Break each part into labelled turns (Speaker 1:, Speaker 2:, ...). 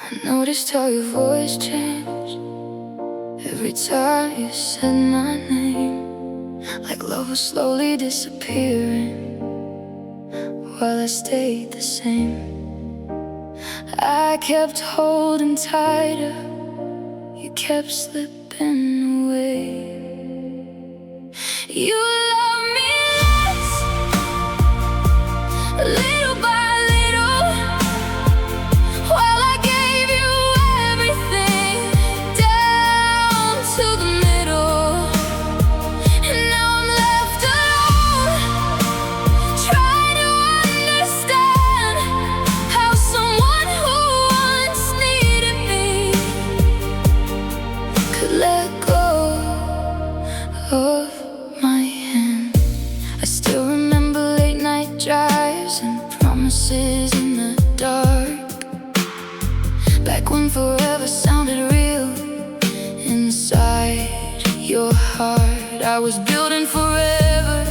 Speaker 1: I noticed how your voice changed every time you said my name, like love was slowly disappearing while I stayed the same. I kept holding tighter, you kept slipping away. You love me less, little by little, while I gave you everything down to the middle. And now I'm left alone, trying to understand how someone who once needed me could let go of my hand. I still remember late night drives and promises in the dark, back when forever sounded real inside your heart. I was building forever,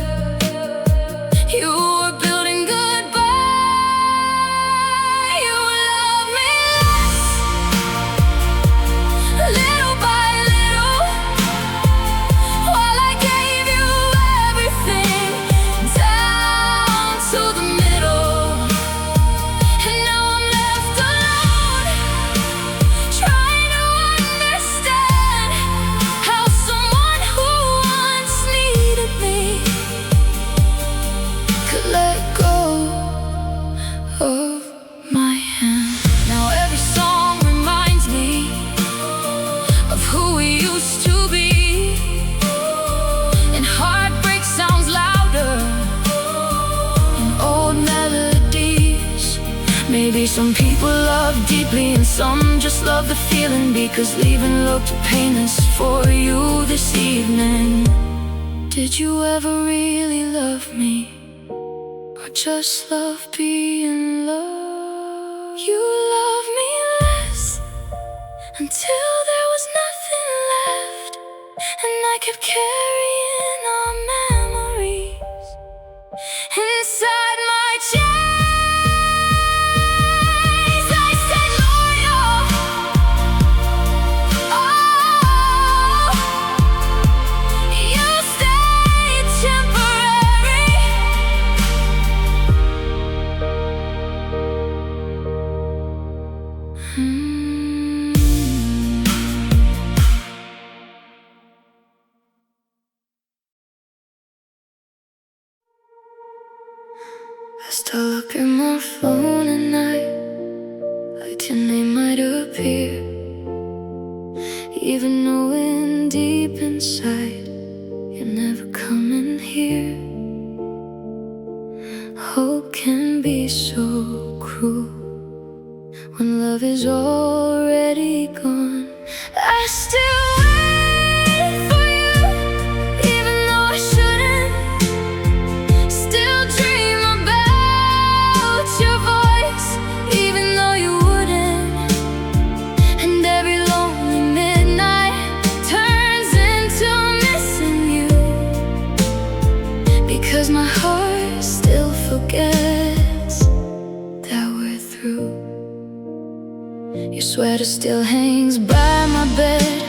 Speaker 1: you were building goodbye. You love me less, little by little, while I gave you everything down to the middle. And now I'm left alone, trying to understand how someone who once needed me could let go of my hand. Now every song reminds me of who we used to be, and heartbreak sounds louder in old melodies. Maybe some people love deeply and some just love the feeling, because leaving looked painless for you this evening. Did you ever really love me, or just love being loved? You love me less, until there was nothing left, and I kept carrying our memories inside my chest. I stayed loyal, oh, you stayed temporary. I still look at my phone at night, like your name might appear, even knowing deep inside you're never coming here. Hope can be so cruel when love is already gone. I still wait for you, even though I shouldn't. Still dream about your voice, even though you wouldn't. And every lonely midnight turns into missing you, because my heart still forgets that we're through. Your sweater still hangs by my bed,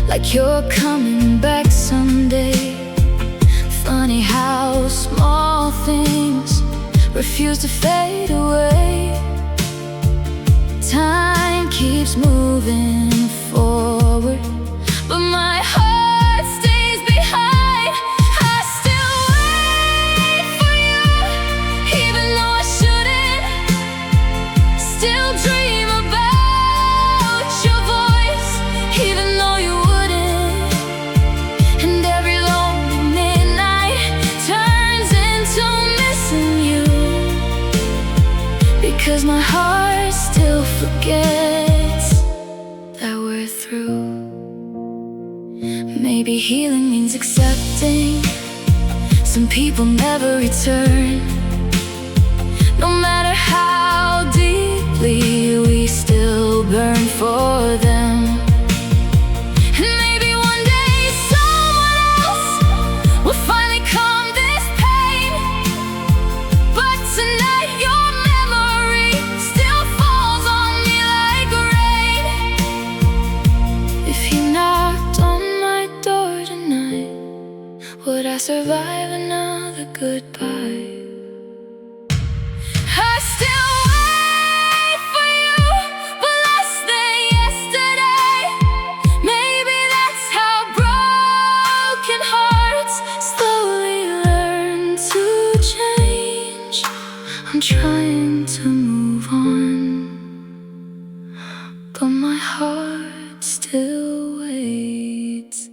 Speaker 1: like you're coming back someday. Funny how small things refuse to fade away. Time keeps moving forward, but my heart stays behind. I still wait for you, even though I shouldn't. Still dream about your voice, even though you wouldn't. And every lonely midnight turns into missing you, because my heart still forgets that we're through. Maybe healing means accepting some people never return, no matter how deeply we still burn for them. And maybe one day someone else will finally calm this pain, but tonight your memory still falls on me like rain. trying to move on, but my heart still waits.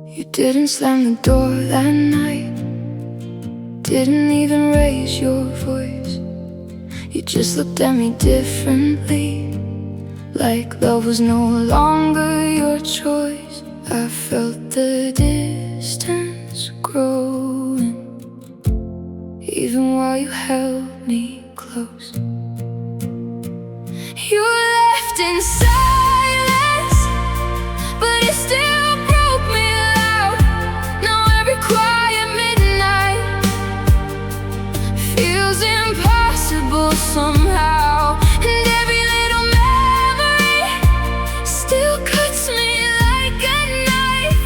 Speaker 1: You didn't slam the door that night, didn't even raise your voice. You just looked at me differently, like love was no longer your choice. I felt the distance growing, even while you held me close. You left in silence, but it still broke me loud. Now every quiet midnight feels impossible somehow, and every little memory still cuts me like a knife,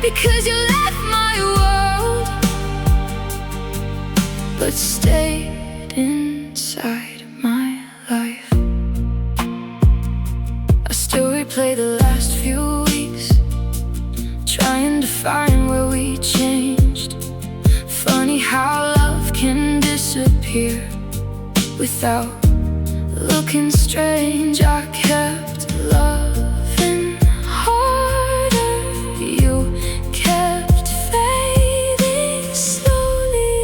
Speaker 1: because you left my world but stayed inside my life. I still replay the last few weeks, trying to find where we changed. Funny how love can disappear without looking strange. I kept loving harder, you kept fading slowly.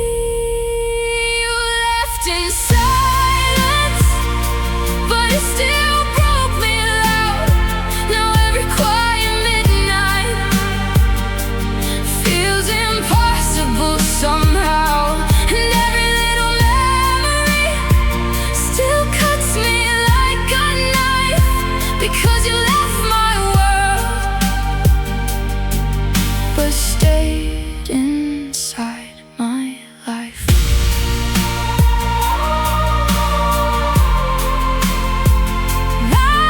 Speaker 1: You left in silence, but it still broke me loud. Now every quiet midnight feels impossible somehow, and every little memory still cuts me like a knife, because you left my world but stayed inside my life. Now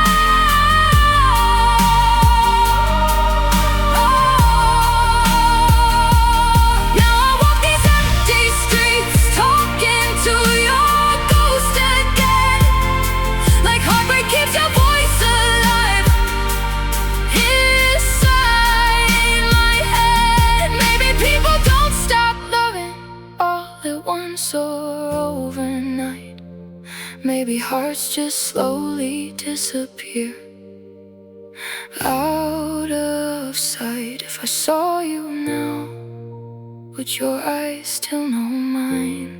Speaker 1: I walk these empty streets, talking to your ghost again, like heartbreak keeps your voice alive inside my head. Maybe people don't stop loving all at once or overnight. Maybe hearts just slowly disappear out of sight. If I saw you now, would your eyes still know mine?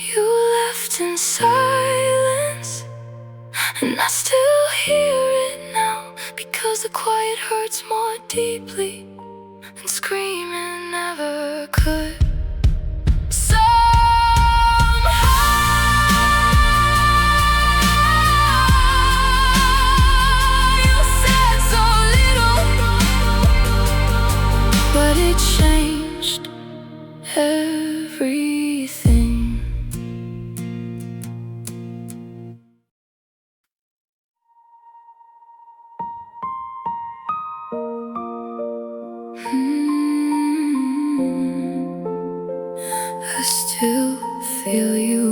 Speaker 1: You left in silence, and I still hear it now, because the quiet hurts more deeply than screaming never could. Somehow you said so little, but it changed everything. I still feel you.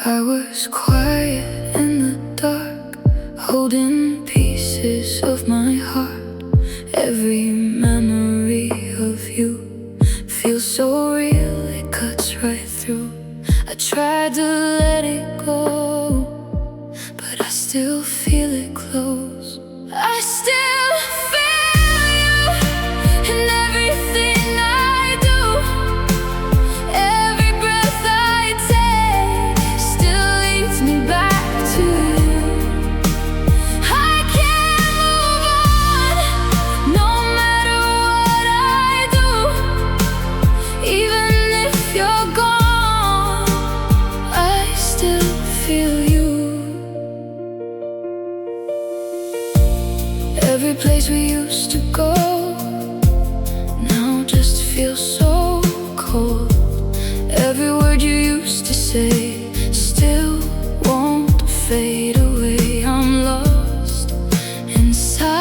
Speaker 1: I was quiet in the dark, holding pieces of my heart. Every memory of you feels so real, it cuts right through. I tried to let it go, but I still feel it close. I still feel you in everything I do. Every breath I take still leads me back to you. I can't move on, no matter what I do. Even if you're gone, I still feel you. Every place we used to go now just feels so cold. Every word you used to say still won't fade away. I'm lost inside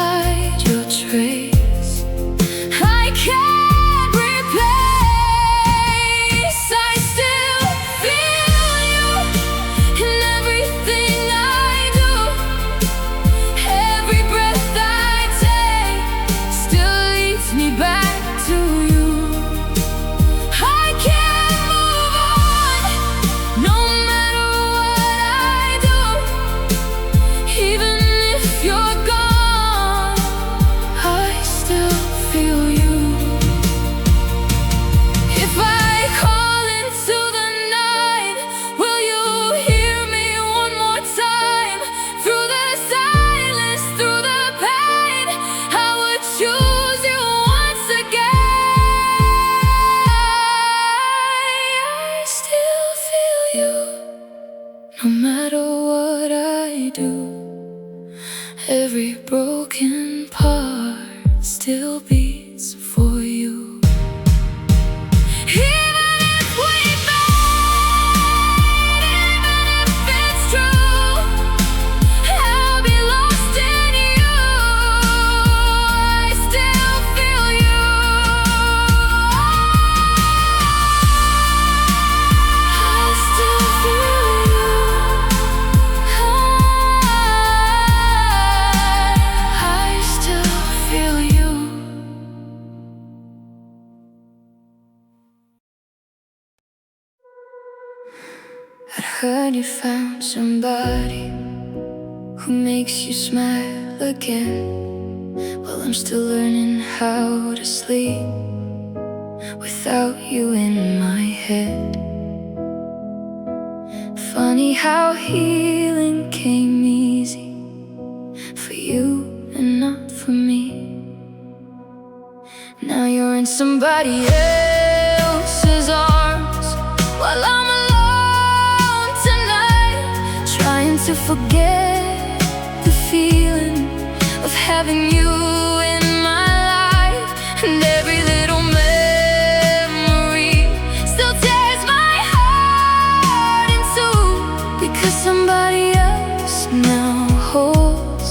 Speaker 1: still beats for you. Even if we fight, even if it's true, I'll be lost in you. I still feel you. I still feel you. I still feel you. I'd heard you found somebody who makes you smile again. Well, I'm still learning how to sleep without you in my head. Funny how healing came easy for you and not for me. Now you're in somebody else's arms while I'm alone tonight, trying to forget the feeling of having you in my life. And every little memory still tears my heart in two, because somebody else now holds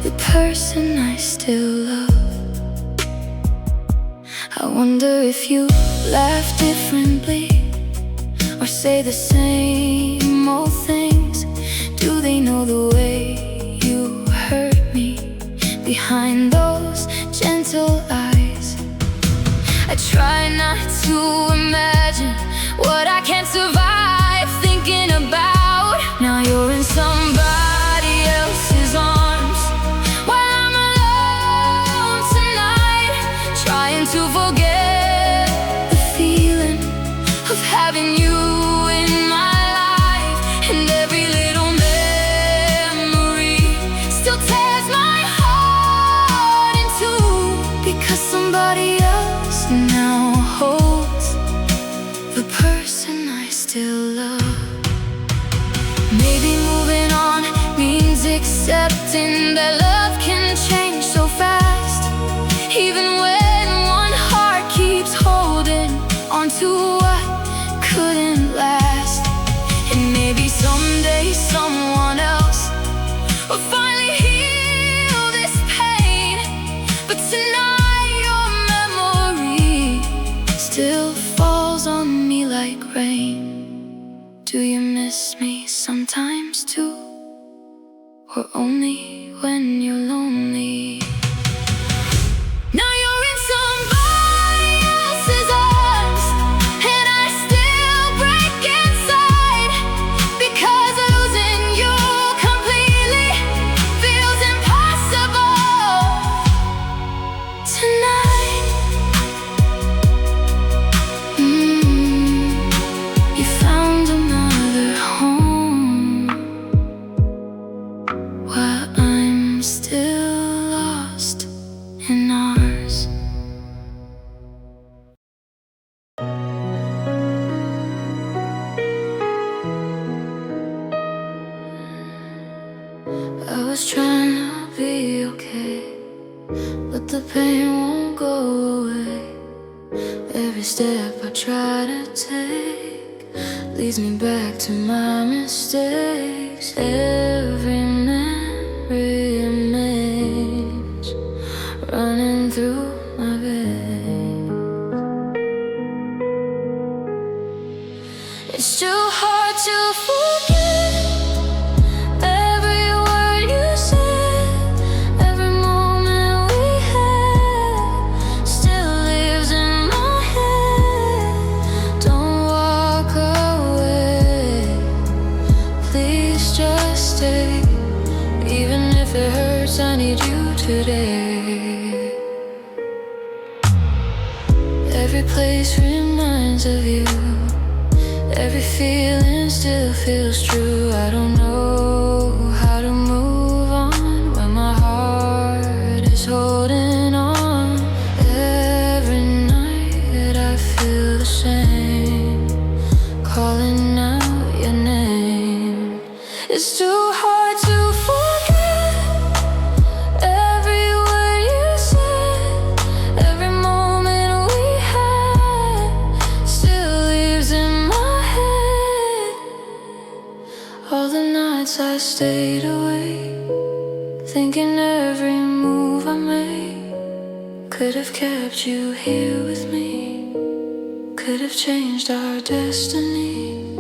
Speaker 1: the person I still love. I wonder if you laugh differently or say the same old things. Do they know the way you hurt me behind those gentle eyes? I try not to imagine what I can't survive thinking about. Now you're in somebody else's arms while I'm alone tonight, trying to forget the feeling of having you in my life. And every little memory still tears my heart in two, because somebody else now holds the person I still love. Maybe moving on means accepting that love can change so fast, even when one heart keeps holding on to what couldn't last. And maybe someday someone else will finally heal this pain, but tonight your memory still falls on me like rain. Do you miss me sometimes too, or only when you're lonely? Now you're in somebody else's arms, and I still break inside, because losing you completely feels impossible tonight. You found another home while I'm still lost in ours. I was trying to be okay, but the pain won't go away. Every step I try to take leads me back to my mistakes. Every memory remains running through my veins. It's too hard to forget every word you said. Every moment we had still lives in my head. Don't walk away, please just stay. Even if it hurts, I need you today. Every place reminds of you. Every feeling still feels true. I don't know how to move on when my heart is holding on. Every night I feel the same, calling out your name. It's too hard to forget every word you said. Could have kept you here with me, could have changed our destiny.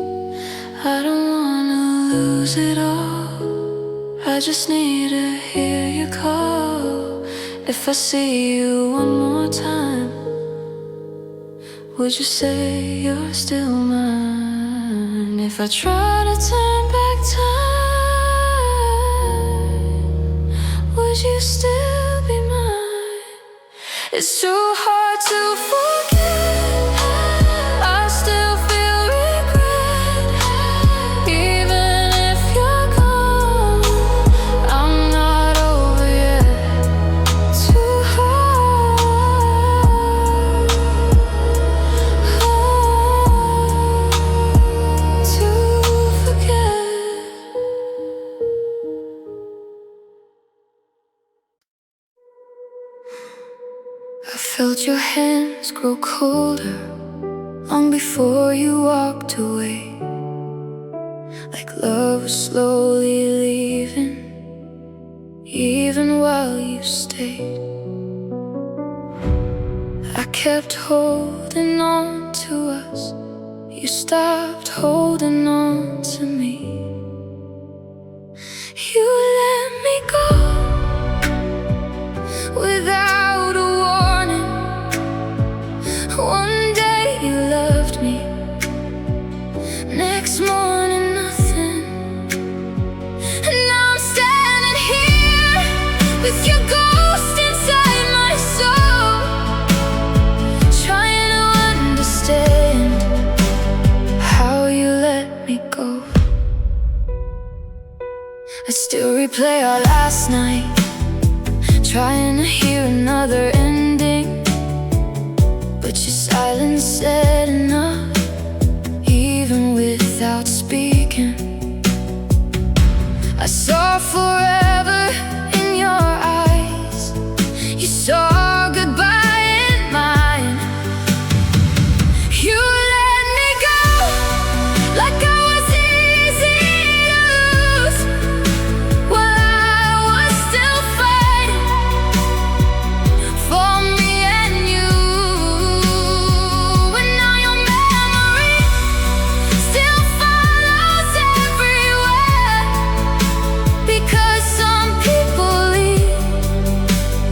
Speaker 1: I don't wanna lose it all, I just need to hear you call. If I see you one more time, would you say you're still mine? If I try to turn back time, would you still be mine? It's too hard to forget, I still feel regret. Even if you're gone, I'm not over yet. Too hard to forget. I felt your hands grow colder long before you walked away, like love was slowly leaving, even while you stayed. I kept holding on to us, you stopped holding on to me. You let me go without a warning. One day you loved me, next morning nothing. And now I'm standing here with your ghost inside my soul, trying to understand how you let me go. I still replay our last night, trying to hear another ending, but your silence said enough, even without speaking. I saw forever in your eyes, you saw goodbye in mine. You let me go like I was easy to lose, while I was still fighting for me and you. And now your memory still follows everywhere, because some people leave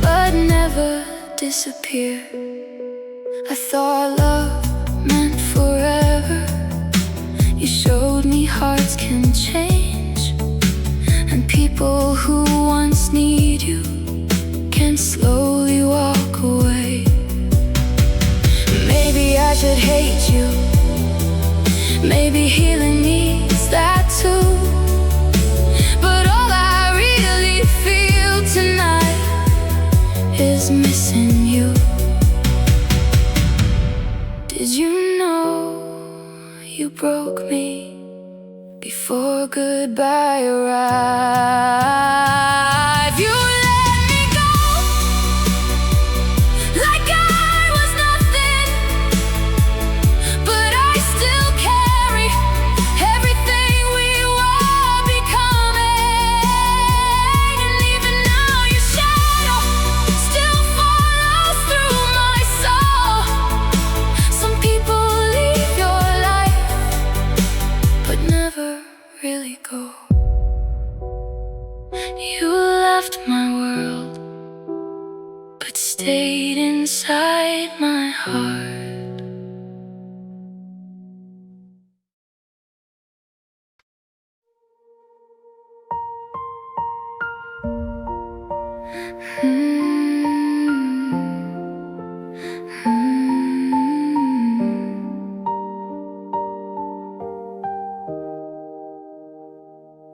Speaker 1: but never disappear. I thought love meant forever, you showed me hearts can change, and people who once need you can slowly walk away. Maybe I should hate you, maybe healing needs that too, but all I really feel tonight is missing you. Did you know you broke me before goodbye arrived? You let me go like I was nothing, but I still carry everything we were becoming. And even now your shadow still follows through my soul. Some people leave your life but never really go. You left my world but stayed inside my heart.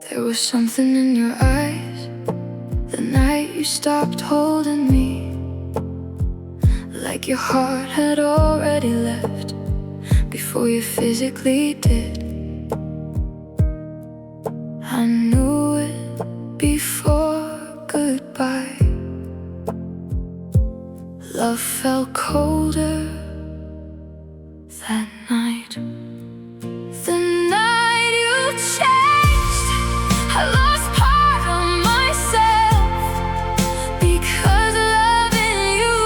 Speaker 1: There was something in your eyes the night you stopped holding me, like your heart had already left before you physically did. I knew it before goodbye. Love felt colder that night. The night you changed, I lost part of myself, because loving you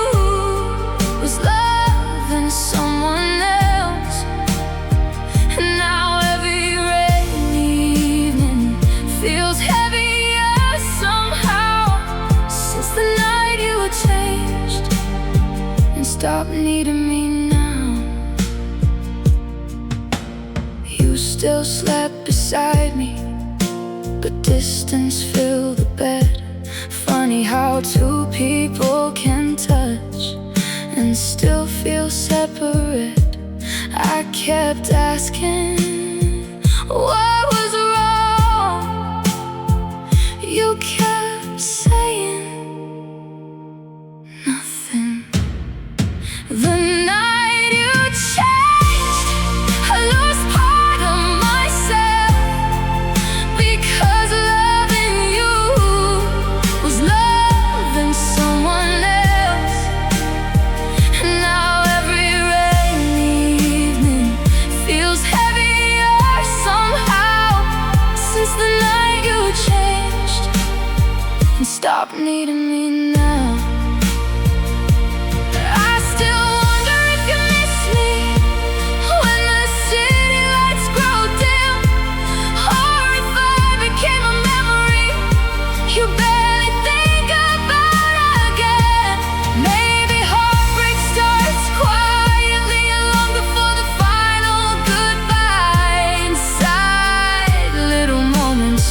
Speaker 1: changed and stopped needing me now. You still slept beside me, but distance filled the bed. Funny how two people can touch and still feel separate. I kept asking, what was wrong? You kept saying nothing. The night you changed, I lost part of myself, because loving you was loving someone else. And now every rainy evening feels heavier somehow, since the night you changed and stopped needing me now. I still wonder if you miss me when the city lights grow dim, or if I became a memory you barely think about again. Maybe heartbreak starts quietly long before the final goodbye. Inside little moments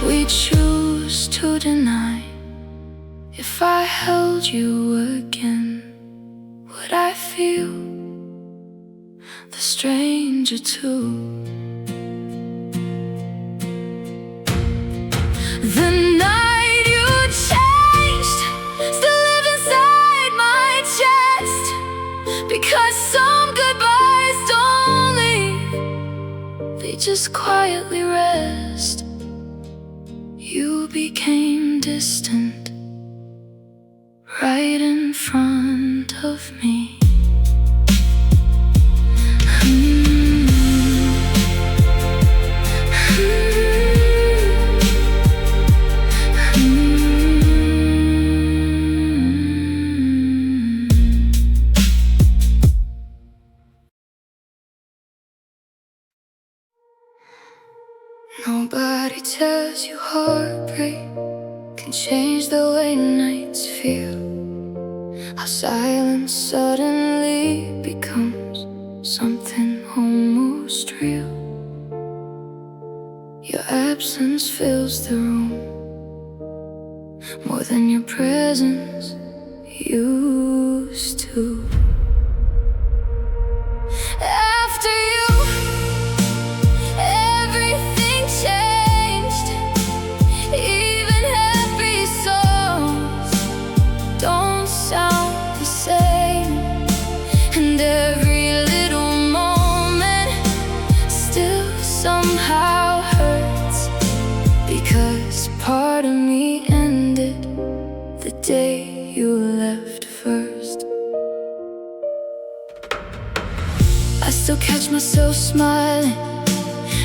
Speaker 1: we choose to deny. If I held you again, would I feel the stranger too? The night you changed still lives inside my chest, because some goodbyes don't leave, they just quietly rest. You became distant right in front of me. Nobody tells you heartbreak can change the way nights feel, how silence suddenly becomes something almost real. Your absence fills the room more than your presence used to. After you, everything changed. Even happy songs don't sound the same, and every little moment still somehow hurts, because part of me ended the day you left first. I still catch myself smiling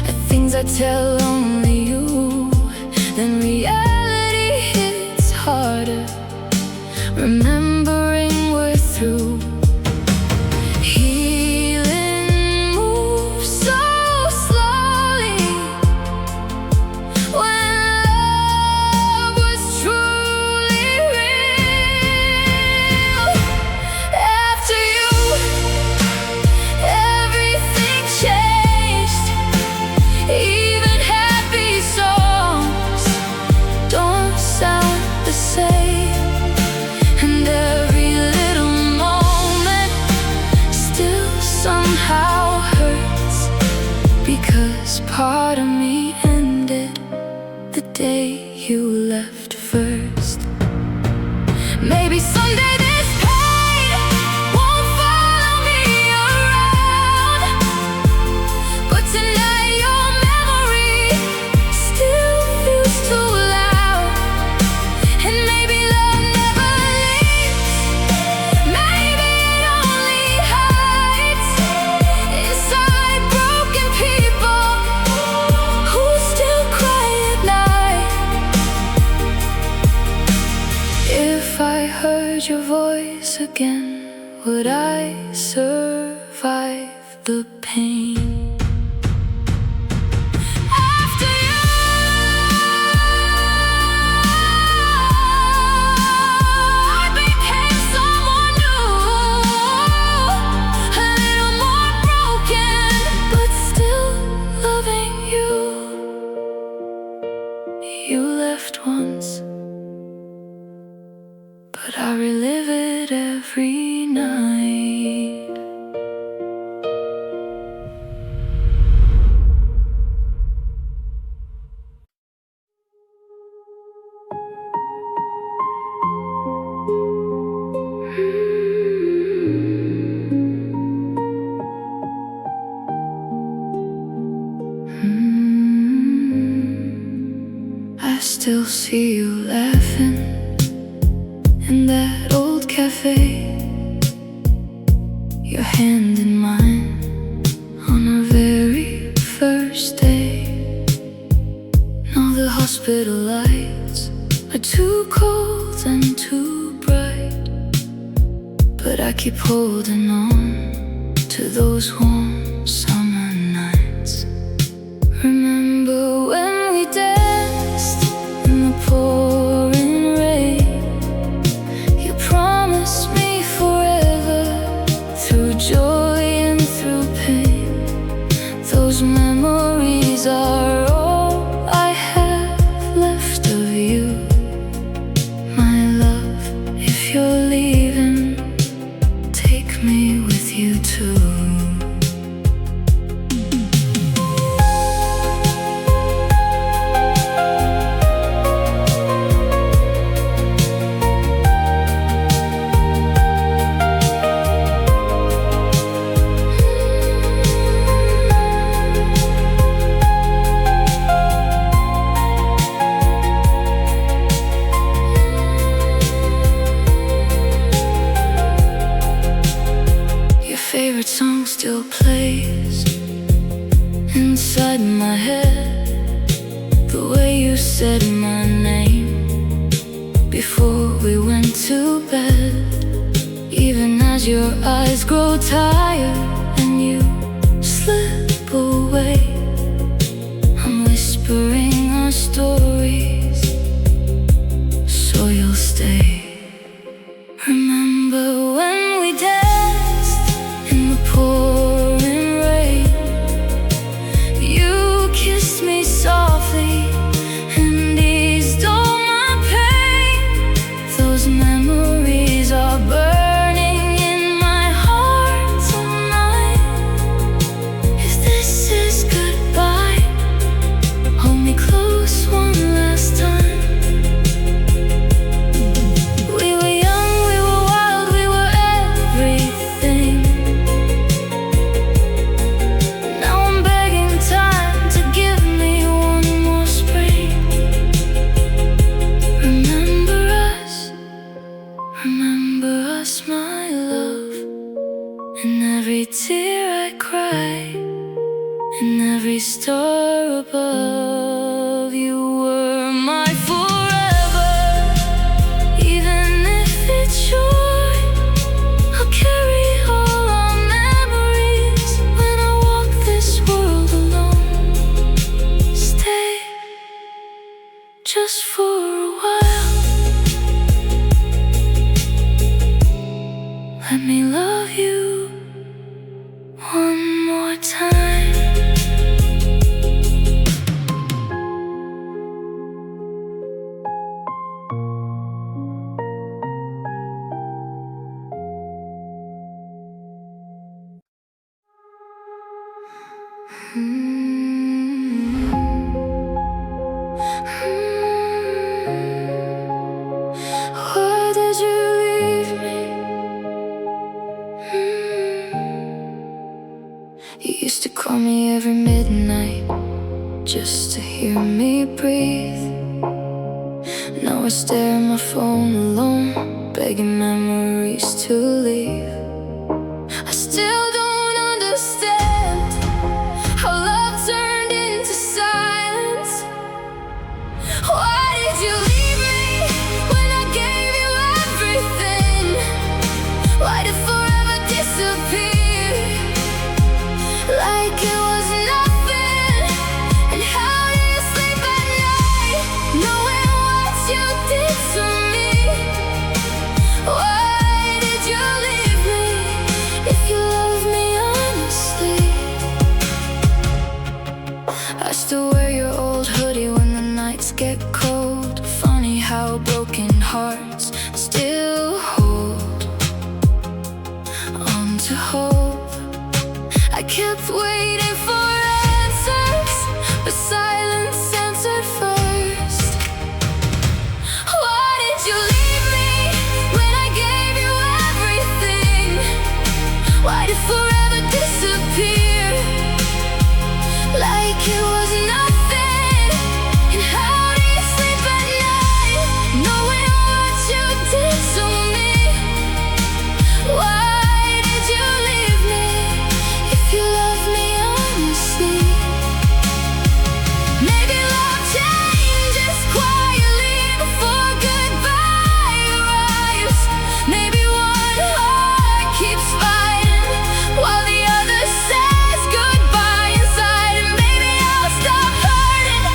Speaker 1: at things I tell only you. Then reality hits harder, remembering we're through. Healing moves so slowly when love was truly real. After you, everything changed. Even happy songs don't sound the same, and every little moment still somehow hurts, because part of me ended the day you left first. Maybe someday this pain won't follow me around, but tonight your memory still feels too loud. And maybe love never leaves, maybe it only hides inside broken people who still cry at night. If I heard your voice again, would I survive the pain? After you, but I relive it every night. I still see you laughing in that old cafe, your hand in mine on our very first day. Now the hospital lights are too cold and too bright, but I keep holding on to those warm summer nights. Remember when we danced in the pouring rain? You promised me forever, through joy and through pain. Those memories are all I have left of you, my love. If you're leaving, take me with you too. Favorite song still plays inside my head, the way you said my name before we went to bed. Even as your eyes grow tired and you slip away, I'm whispering our stories so you'll stay. Remember when we danced in the pouring rain? You kissed me softly and eased all my pain. Those memories are burning in my heart tonight. If this is goodbye, hold me close one last time. We were young, we were wild, we were everything. Now I'm begging time to give me one more spring. Remember us, my love. In every tear I cry, in every star above, you were my forever. Even if it's short, I'll carry all our memories when I walk this world alone. Stay just for a while. Let me love you one more time. Why did you leave me? You used to call me every midnight just to hear me breathe. Now I stare at my phone alone, begging memories to leave. I still don't understand how love turned into silence. Why did you leave me when I gave you everything? Why did forever disappear like it was nothing? And how do you sleep at night knowing what you did to me? Why did you leave me if you love me honestly? I still wear your old hoodie when the nights get cold. Funny how broken hearts still hold on to hope. I kept waiting for answers, but silence answered first. Why did you leave me when I gave you everything? Why did forever disappear like it was nothing? And how do you sleep at night knowing what you did to me? Why did you leave me if you love me honestly? Maybe love changes quietly before goodbye arrives. Maybe one heart keeps fighting while the other says goodbye inside. And maybe I'll stop hurting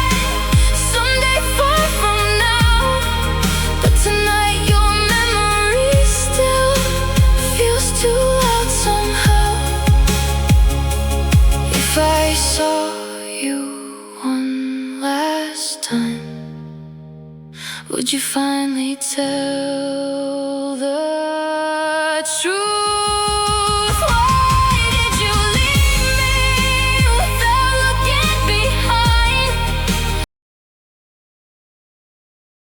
Speaker 1: someday far from now. But tonight your memory still feels too loud somehow. If I saw you one last time, would you finally tell the